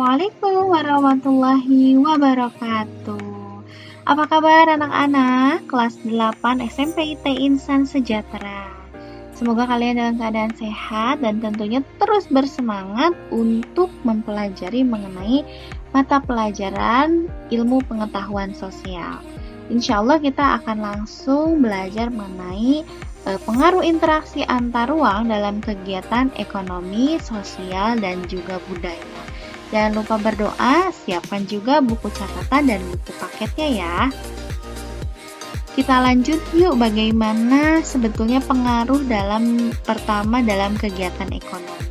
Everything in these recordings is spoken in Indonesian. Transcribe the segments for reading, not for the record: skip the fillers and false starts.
Assalamualaikum warahmatullahi wabarakatuh. Apa kabar anak-anak kelas 8 SMP IT Insan Sejahtera? Semoga kalian dalam keadaan sehat dan tentunya terus bersemangat untuk mempelajari mengenai mata pelajaran ilmu pengetahuan sosial. Insya Allah kita akan langsung belajar mengenai pengaruh interaksi antar ruang dalam kegiatan ekonomi, sosial, dan juga budaya. Jangan lupa berdoa, siapkan juga buku catatan dan buku paketnya ya. Kita lanjut yuk bagaimana sebetulnya pengaruh pertama dalam kegiatan ekonomi.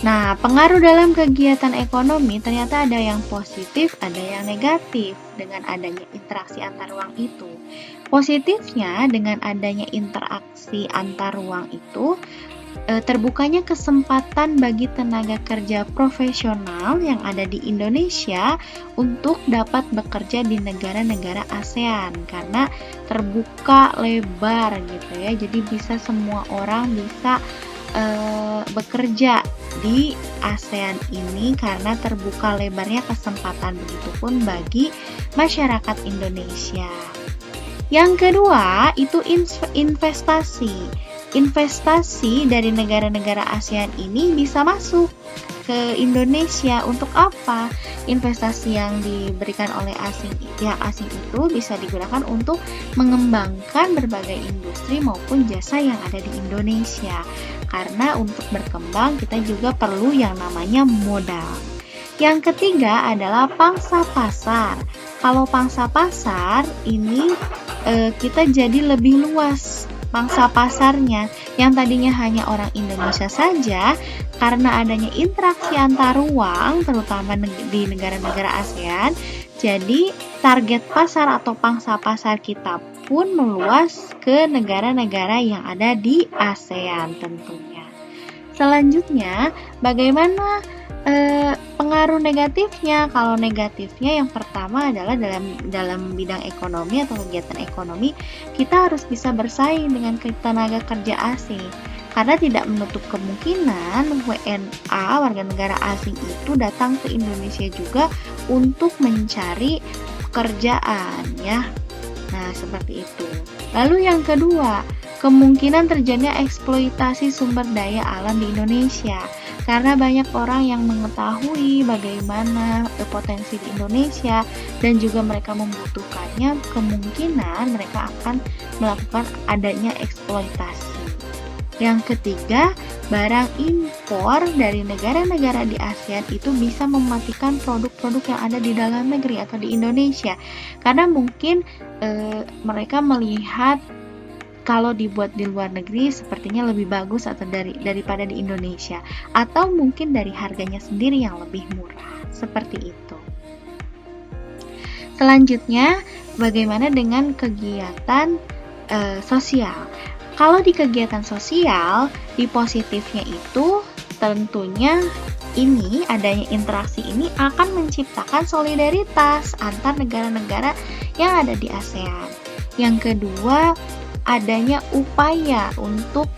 Nah, pengaruh dalam kegiatan ekonomi ternyata ada yang positif, ada yang negatif dengan adanya interaksi antar ruang itu. Positifnya dengan adanya interaksi antar ruang itu, terbukanya kesempatan bagi tenaga kerja profesional yang ada di Indonesia untuk dapat bekerja di negara-negara ASEAN karena terbuka lebar gitu ya. Jadi bisa semua orang bisa bekerja di ASEAN ini karena terbuka lebarnya kesempatan, begitupun bagi masyarakat Indonesia. Yang kedua itu investasi. Investasi dari negara-negara ASEAN ini bisa masuk ke Indonesia. Untuk apa? Investasi yang diberikan oleh asing itu bisa digunakan untuk mengembangkan berbagai industri maupun jasa yang ada di Indonesia. Karena untuk berkembang kita juga perlu yang namanya modal. Yang ketiga adalah pangsa pasar. Kalau pangsa pasar ini kita jadi lebih luas pangsa pasarnya, yang tadinya hanya orang Indonesia saja, karena adanya interaksi antar ruang terutama di negara-negara ASEAN, jadi target pasar atau pangsa pasar kita pun meluas ke negara-negara yang ada di ASEAN tentunya. Selanjutnya, bagaimana pengaruh negatifnya? Kalau negatifnya yang pertama adalah dalam bidang ekonomi atau kegiatan ekonomi, kita harus bisa bersaing dengan tenaga kerja asing. Karena tidak menutup kemungkinan WNA warga negara asing itu datang ke Indonesia juga untuk mencari pekerjaan ya. Nah, seperti itu. Lalu yang kedua, kemungkinan terjadinya eksploitasi sumber daya alam di Indonesia. Karena banyak orang yang mengetahui bagaimana potensi di Indonesia dan juga mereka membutuhkannya, kemungkinan mereka akan melakukan adanya eksploitasi. Yang ketiga, barang impor dari negara-negara di ASEAN itu bisa mematikan produk-produk yang ada di dalam negeri atau di Indonesia. Karena mungkin mereka melihat kalau dibuat di luar negeri sepertinya lebih bagus atau daripada di Indonesia, atau mungkin dari harganya sendiri yang lebih murah, seperti itu. Selanjutnya, bagaimana dengan kegiatan sosial? Kalau di kegiatan sosial, di positifnya itu tentunya ini adanya interaksi ini akan menciptakan solidaritas antar negara-negara yang ada di ASEAN. Yang kedua, adanya upaya untuk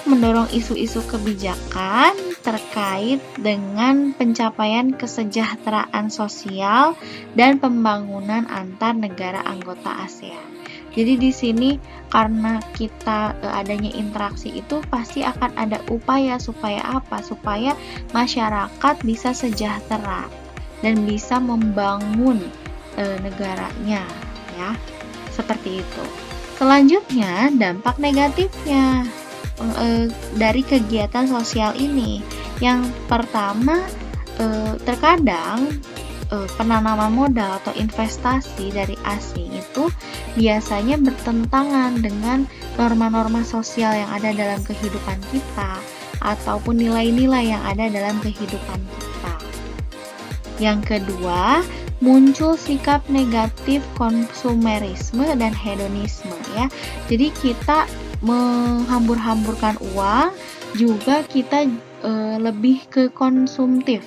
mendorong isu-isu kebijakan terkait dengan pencapaian kesejahteraan sosial dan pembangunan antar negara anggota ASEAN. Jadi di sini karena kita adanya interaksi itu pasti akan ada upaya supaya apa? Supaya masyarakat bisa sejahtera dan bisa membangun negaranya ya. Seperti itu. Selanjutnya, dampak negatifnya dari kegiatan sosial ini. Yang pertama, terkadang penanaman modal atau investasi dari asing itu biasanya bertentangan dengan norma-norma sosial yang ada dalam kehidupan kita ataupun nilai-nilai yang ada dalam kehidupan kita. Yang kedua, muncul sikap negatif konsumerisme dan hedonisme ya. Jadi kita menghambur-hamburkan uang, juga kita lebih ke konsumtif,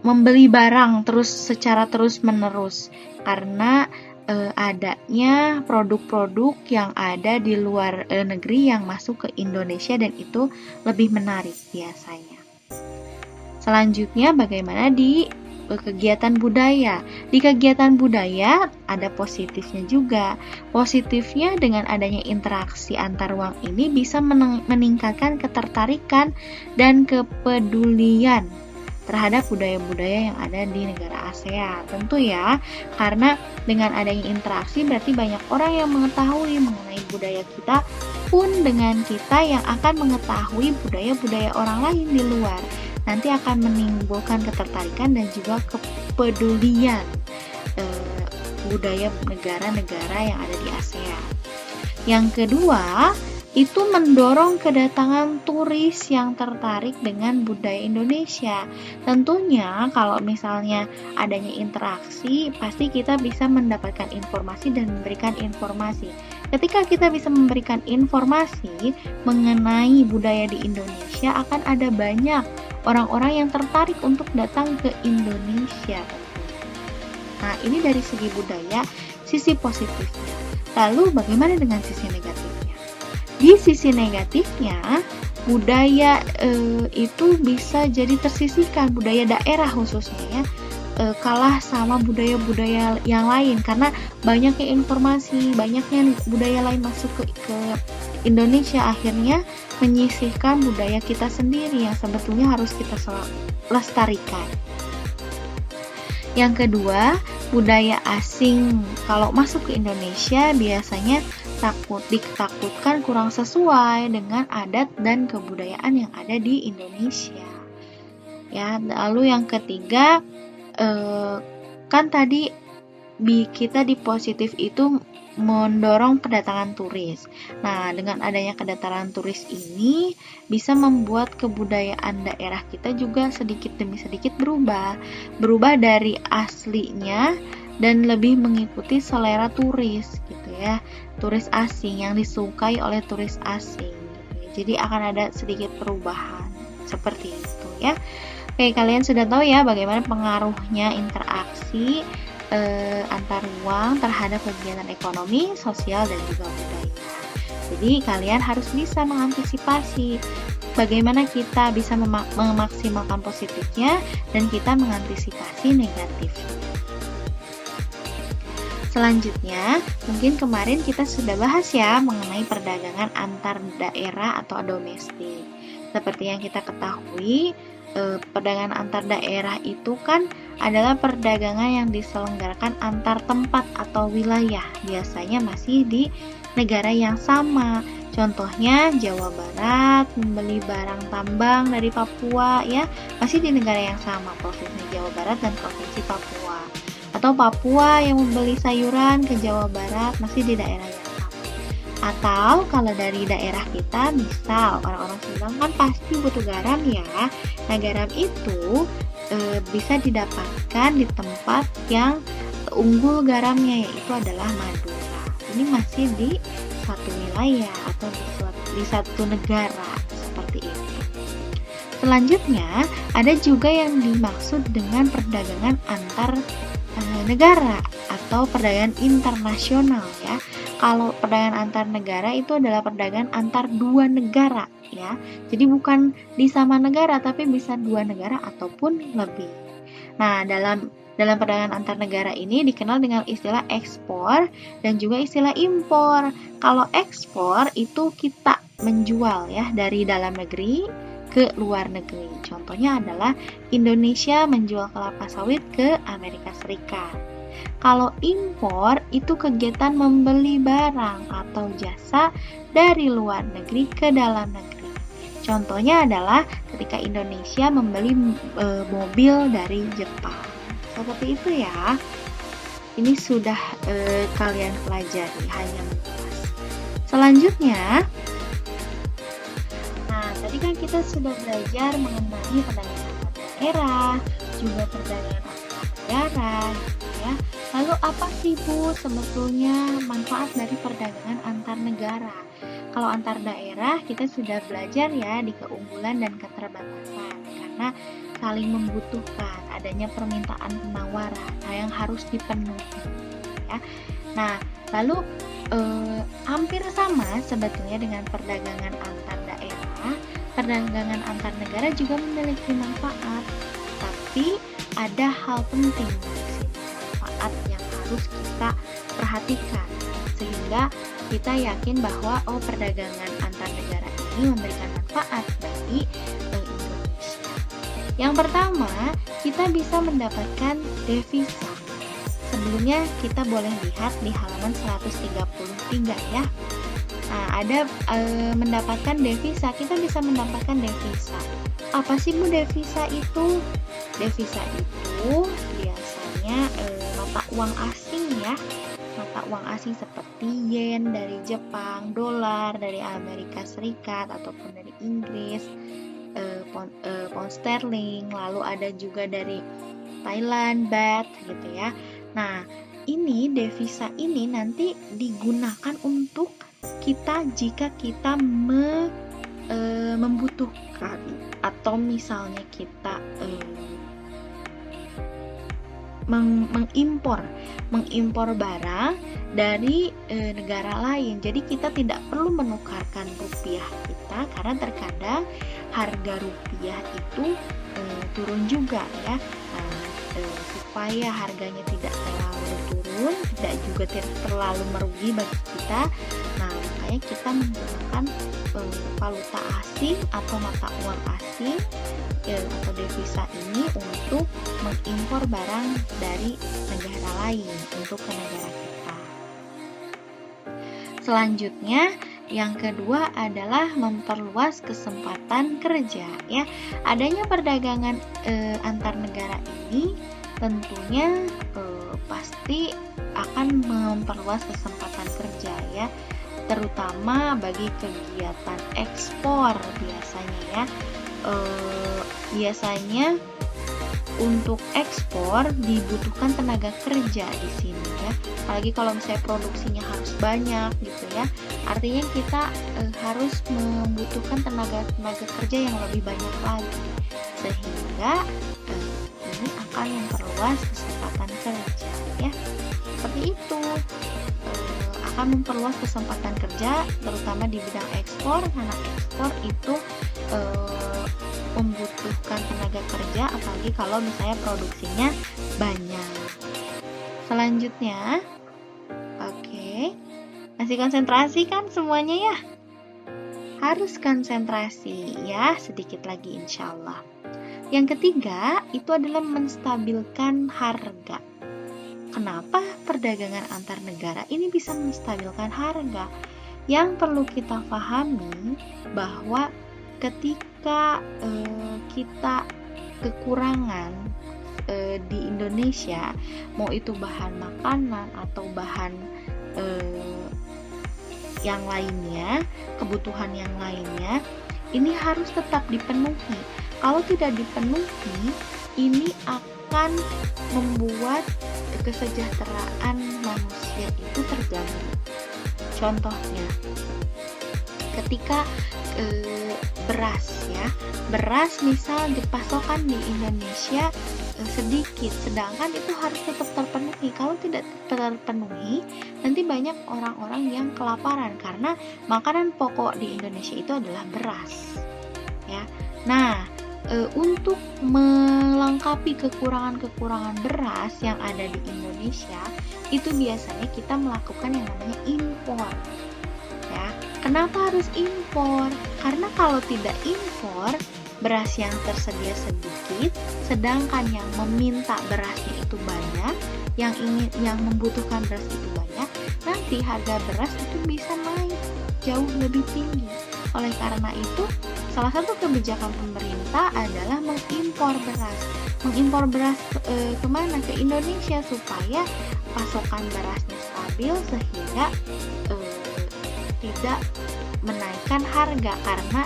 membeli barang secara terus-menerus karena adanya produk-produk yang ada di luar negeri yang masuk ke Indonesia dan itu lebih menarik biasanya. Selanjutnya bagaimana di kegiatan budaya. Di kegiatan budaya ada positifnya juga. Positifnya dengan adanya interaksi antar ruang ini bisa meningkatkan ketertarikan dan kepedulian terhadap budaya-budaya yang ada di negara ASEAN. Tentu ya, karena dengan adanya interaksi berarti banyak orang yang mengetahui mengenai budaya kita pun dengan kita yang akan mengetahui budaya-budaya orang lain di luar. Nanti akan menimbulkan ketertarikan dan juga kepedulian budaya negara-negara yang ada di ASEAN. Yang kedua, itu mendorong kedatangan turis yang tertarik dengan budaya Indonesia. Tentunya kalau misalnya adanya interaksi, pasti kita bisa mendapatkan informasi dan memberikan informasi. Ketika kita bisa memberikan informasi mengenai budaya di Indonesia, akan ada banyak orang-orang yang tertarik untuk datang ke Indonesia. Nah, ini dari segi budaya, sisi positifnya. Lalu bagaimana dengan sisi negatifnya? Di sisi negatifnya, budaya itu bisa jadi tersisihkan, budaya daerah khususnya ya, kalah sama budaya-budaya yang lain karena banyaknya informasi, banyaknya budaya lain masuk ke Indonesia, akhirnya menyisihkan budaya kita sendiri yang sebetulnya harus kita lestarikan. Yang kedua, budaya asing kalau masuk ke Indonesia biasanya ditakutkan kurang sesuai dengan adat dan kebudayaan yang ada di Indonesia. Ya, lalu yang ketiga, kan tadi kita di positif itu mendorong kedatangan turis. Nah, dengan adanya kedatangan turis ini bisa membuat kebudayaan daerah kita juga sedikit demi sedikit berubah dari aslinya dan lebih mengikuti selera turis gitu ya, turis asing yang disukai oleh turis asing gitu ya. Jadi akan ada sedikit perubahan seperti itu ya. Oke, kalian sudah tahu ya bagaimana pengaruhnya interaksi antar ruang terhadap kegiatan ekonomi, sosial, dan juga budaya. Jadi kalian harus bisa mengantisipasi bagaimana kita bisa memaksimalkan positifnya dan kita mengantisipasi negatifnya. Selanjutnya, mungkin kemarin kita sudah bahas ya mengenai perdagangan antar daerah atau domestik. Seperti yang kita ketahui, perdagangan antar daerah itu kan adalah perdagangan yang diselenggarakan antar tempat atau wilayah, biasanya masih di negara yang sama. Contohnya Jawa Barat membeli barang tambang dari Papua ya, masih di negara yang sama, provinsi Jawa Barat dan provinsi Papua. Atau Papua yang membeli sayuran ke Jawa Barat, masih di daerah yang sama. Atau kalau dari daerah kita, misal orang-orang Sumedang kan pasti butuh garam ya. Nah, garam itu bisa didapatkan di tempat yang unggul garamnya, yaitu adalah Madura. Ini masih di satu wilayah atau di satu negara seperti itu. Selanjutnya, ada juga yang dimaksud dengan perdagangan antar negara atau perdagangan internasional ya. Kalau perdagangan antar negara itu adalah perdagangan antar dua negara ya. Jadi bukan di sama negara tapi bisa dua negara ataupun lebih. Nah, dalam perdagangan antar negara ini dikenal dengan istilah ekspor dan juga istilah impor. Kalau ekspor itu kita menjual ya dari dalam negeri ke luar negeri. Contohnya adalah Indonesia menjual kelapa sawit ke Amerika Serikat. Kalau impor itu kegiatan membeli barang atau jasa dari luar negeri ke dalam negeri. Contohnya adalah ketika Indonesia membeli mobil dari Jepang. Seperti itu ya. Ini sudah kalian pelajari, hanya mengulas. Selanjutnya, nah tadi kan kita sudah belajar mengenai perdagangan antar daerah, juga perdagangan antar negara, gitu ya. Lalu apa sih Bu sebetulnya manfaat dari perdagangan antar negara? Kalau antar daerah kita sudah belajar ya di keunggulan dan keterbatasan karena saling membutuhkan, adanya permintaan penawaran yang harus dipenuhi ya. Nah, lalu hampir sama sebetulnya dengan perdagangan antar daerah, perdagangan antar negara juga memiliki manfaat. Tapi ada hal penting di sini, manfaat yang harus kita perhatikan sehingga kita yakin bahwa perdagangan antar negara ini memberikan manfaat bagi Indonesia. Yang pertama, kita bisa mendapatkan devisa. Sebelumnya kita boleh lihat di halaman 133 ya. Nah, ada mendapatkan devisa, kita bisa mendapatkan devisa. Apa sih Bu devisa itu? Devisa itu biasanya mata uang asing ya. Mata uang asing seperti yen dari Jepang, dolar dari Amerika Serikat ataupun dari Inggris, pound sterling, lalu ada juga dari Thailand, baht gitu ya. Nah, ini devisa ini nanti digunakan untuk kita jika kita membutuhkan atau misalnya kita mengimpor barang dari negara lain. Jadi kita tidak perlu menukarkan rupiah kita karena terkadang harga rupiah itu turun juga ya. Nah, supaya harganya tidak terlalu turun, tidak juga terlalu merugi bagi kita. Nah, makanya kita menggunakan valuta asing atau mata uang asing atau devisa ini untuk mengimpor barang dari negara lain untuk ke negara kita. Selanjutnya, yang kedua adalah memperluas kesempatan kerja ya. Adanya perdagangan antar negara ini tentunya pasti akan memperluas kesempatan kerja ya, terutama bagi kegiatan ekspor biasanya ya. Biasanya untuk ekspor dibutuhkan tenaga kerja di sini ya. Apalagi kalau misalnya produksinya harus banyak gitu ya. Artinya kita harus membutuhkan tenaga kerja yang lebih banyak lagi. Sehingga ini akan memperluas kesempatan kerja ya. Seperti itu. Akan memperluas kesempatan kerja terutama di bidang ekspor, karena ekspor itu membutuhkan tenaga kerja apalagi kalau misalnya produksinya banyak. Selanjutnya, oke, masih konsentrasi kan semuanya ya? Harus konsentrasi ya, sedikit lagi insya Allah. Yang ketiga itu adalah menstabilkan harga. Kenapa perdagangan antar negara ini bisa menstabilkan harga? Yang perlu kita pahami bahwa ketika kita kekurangan di Indonesia, mau itu bahan makanan atau bahan yang lainnya, kebutuhan yang lainnya, ini harus tetap dipenuhi. Kalau tidak dipenuhi, ini akan membuat kesejahteraan manusia itu terganggu. Contohnya, ketika beras misal dipasokan di Indonesia sedikit, sedangkan itu harus tetap terpenuhi. Kalau tidak terpenuhi, nanti banyak orang-orang yang kelaparan karena makanan pokok di Indonesia itu adalah beras. Ya, nah untuk melengkapi kekurangan-kekurangan beras yang ada di Indonesia, itu biasanya kita melakukan yang namanya impor. Ya, kenapa harus impor? Karena kalau tidak impor, beras yang tersedia sedikit, sedangkan yang meminta berasnya itu banyak, yang membutuhkan beras itu banyak, nanti harga beras itu bisa naik jauh lebih tinggi. Oleh karena itu, salah satu kebijakan pemerintah adalah mengimpor beras. Mengimpor beras kemana? Ke Indonesia supaya pasokan berasnya stabil sehingga tidak menaikkan harga karena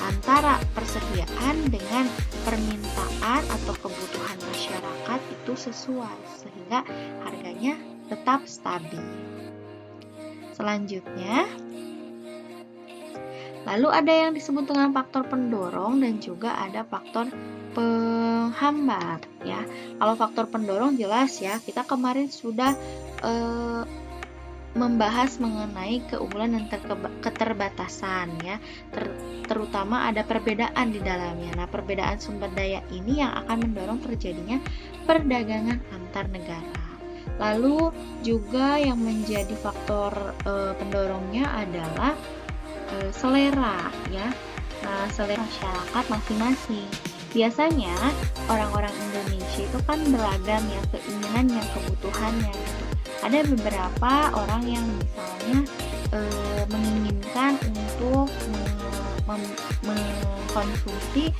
antara persediaan dengan permintaan atau kebutuhan masyarakat itu sesuai sehingga harganya tetap stabil. Selanjutnya, lalu ada yang disebut dengan faktor pendorong dan juga ada faktor penghambat ya. Kalau faktor pendorong jelas ya, kita kemarin sudah membahas mengenai keunggulan dan keterbatasan ya, terutama ada perbedaan di dalamnya. Nah, perbedaan sumber daya ini yang akan mendorong terjadinya perdagangan antar negara. Lalu juga yang menjadi faktor pendorongnya adalah selera ya. Nah, selera masyarakat masing-masing. Biasanya orang-orang Indonesia itu kan beragam ya keinginannya, kebutuhannya gitu. Ada beberapa orang yang misalnya menginginkan untuk mengkonsumsi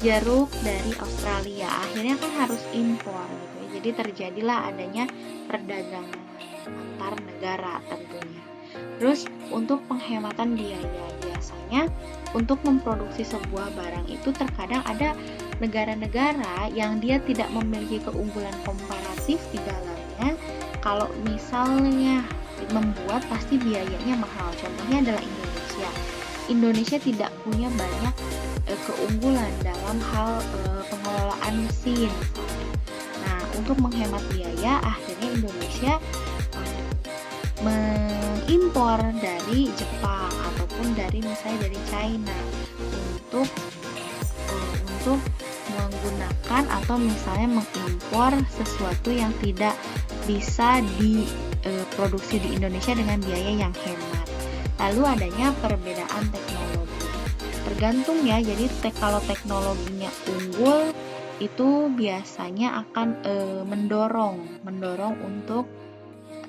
jeruk dari Australia, akhirnya kan harus impor gitu ya. Jadi terjadilah adanya perdagangan antar negara tentunya. Terus untuk penghematan biaya, biasanya untuk memproduksi sebuah barang itu terkadang ada negara-negara yang dia tidak memiliki keunggulan komparatif di dalamnya. Kalau misalnya membuat pasti biayanya mahal. Contohnya adalah Indonesia. Indonesia tidak punya banyak keunggulan dalam hal pengelolaan mesin. Nah, untuk menghemat biaya, akhirnya Indonesia mengimpor dari Jepang ataupun dari misalnya dari China untuk menggunakan atau misalnya mengimpor sesuatu yang tidak bisa diproduksi di Indonesia dengan biaya yang hemat. Lalu adanya perbedaan teknologi. Tergantung ya, jadi kalau teknologinya unggul itu biasanya akan mendorong untuk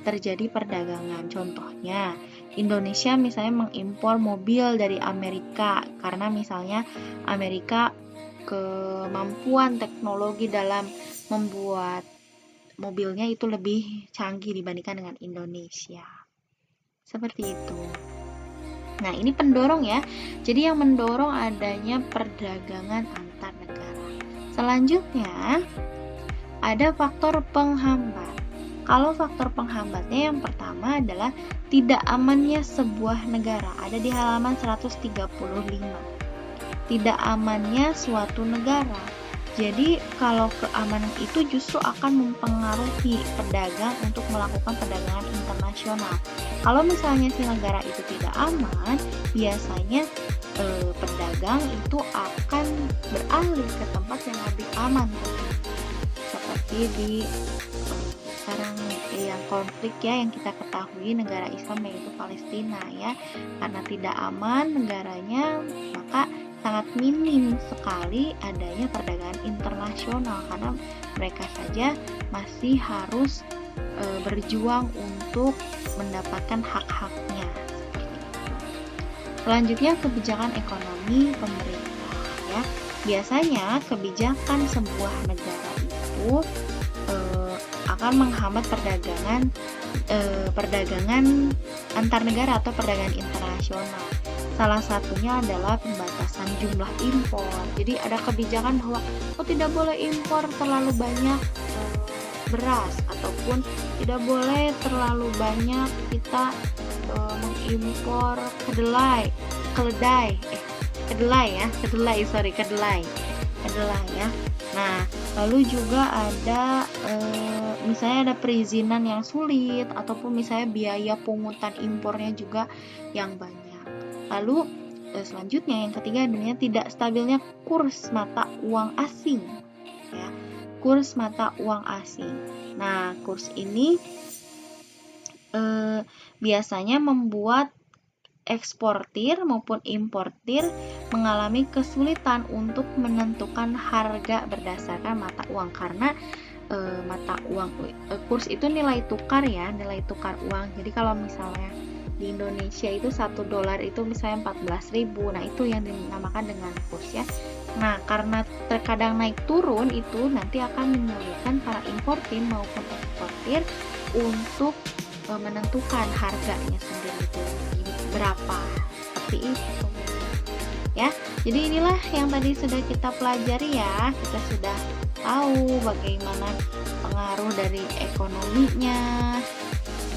terjadi perdagangan. Contohnya, Indonesia misalnya mengimpor mobil dari Amerika karena misalnya Amerika kemampuan teknologi dalam membuat mobilnya itu lebih canggih dibandingkan dengan Indonesia. Seperti itu. Nah, ini pendorong ya. Jadi yang mendorong adanya perdagangan antar negara. Selanjutnya, ada faktor penghambat. Kalau faktor penghambatnya yang pertama adalah tidak amannya sebuah negara. Ada di halaman 135. Tidak amannya suatu negara. Jadi kalau keamanan itu justru akan mempengaruhi pedagang untuk melakukan perdagangan internasional. Kalau misalnya si negara itu tidak aman, biasanya pedagang itu akan beralih ke tempat yang lebih aman. Seperti di sekarang yang konflik ya yang kita ketahui negara Islam yaitu Palestina ya. Karena tidak aman negaranya, maka sangat minim sekali adanya perdagangan internasional karena mereka saja masih harus berjuang untuk mendapatkan hak-haknya seperti itu. Selanjutnya kebijakan ekonomi pemerintah ya. Biasanya kebijakan sebuah negara itu akan menghambat perdagangan antar negara atau perdagangan internasional. Salah satunya adalah pembatasan jumlah impor. Jadi ada kebijakan bahwa tidak boleh impor terlalu banyak beras ataupun tidak boleh terlalu banyak kita mengimpor kedelai ya. Nah, lalu juga ada misalnya ada perizinan yang sulit ataupun misalnya biaya pungutan impornya juga yang banyak. Lalu selanjutnya yang ketiga adanya tidak stabilnya kurs mata uang asing ya. Kurs mata uang asing. Nah, kurs ini biasanya membuat eksportir maupun importir mengalami kesulitan untuk menentukan harga berdasarkan mata uang karena kurs itu nilai tukar ya, nilai tukar uang. Jadi kalau misalnya di Indonesia itu $1 itu misalnya 14.000. Nah, itu yang dinamakan dengan kurs ya. Nah, karena terkadang naik turun itu nanti akan menyulitkan para importir maupun eksportir untuk menentukan harganya sendiri itu berapa. Seperti itu. Ya. Jadi inilah yang tadi sudah kita pelajari ya. Kita sudah tahu bagaimana pengaruh dari ekonominya,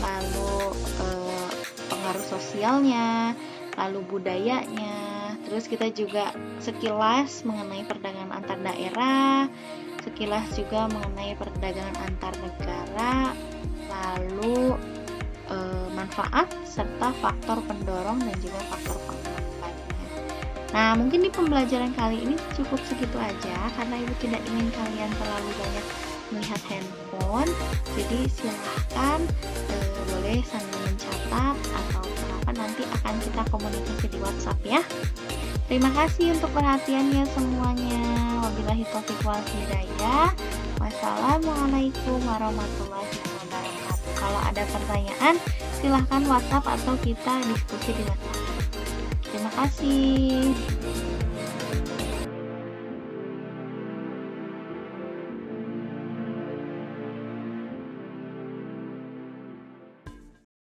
lalu pengaruh sosialnya, lalu budayanya. Terus kita juga sekilas mengenai perdagangan antar daerah, sekilas juga mengenai perdagangan antar negara, lalu manfaat, serta faktor pendorong dan juga faktor-faktor lainnya. Nah, mungkin di pembelajaran kali ini cukup segitu aja, karena Ibu tidak ingin kalian terlalu banyak melihat handphone. Jadi silahkan boleh sambil mencatat atau apa nanti akan kita komunikasi di WhatsApp ya. Terima kasih untuk perhatiannya semuanya. Wabillahi taufiq wal hidayah. Wassalamualaikum warahmatullahi wabarakatuh. Kalau ada pertanyaan, silahkan WhatsApp atau kita diskusi di WhatsApp. Terima kasih.